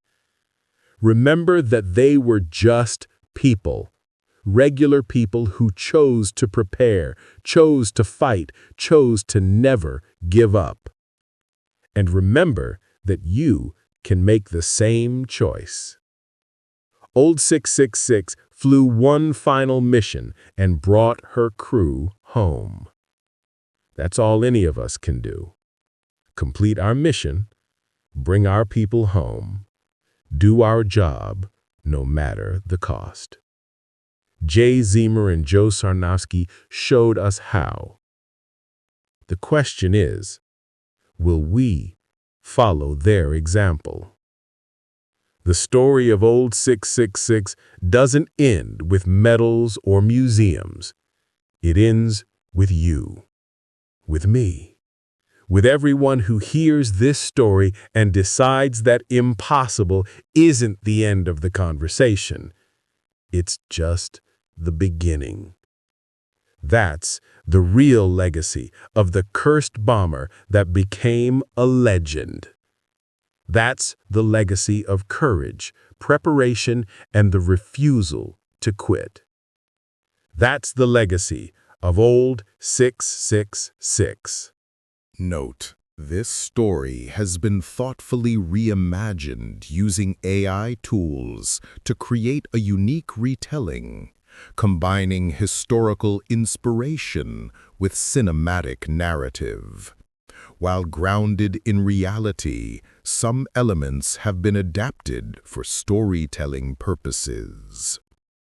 C: Remember that they were just people. Regular people who chose to prepare, chose to fight, chose to never give up. And remember that you can make the same choice. Old 666 flew one final mission and brought her crew home. That's all any of us can do. Complete our mission, bring our people home, do our job no matter the cost. Jay Zeamer and Joe Sarnosky showed us how. The question is, will we follow their example? The story of Old 666 doesn't end with medals or museums. It ends with you, with me, with everyone who hears this story and decides that impossible isn't the end of the conversation. It's just the beginning. That's the real legacy of the cursed bomber that became a legend. That's the legacy of courage, preparation, and the refusal to quit. That's the legacy of Old 666.
B: Note: this story has been thoughtfully reimagined using AI tools to create a unique retelling, combining historical inspiration with cinematic narrative. While grounded in reality, some elements have been adapted for storytelling purposes.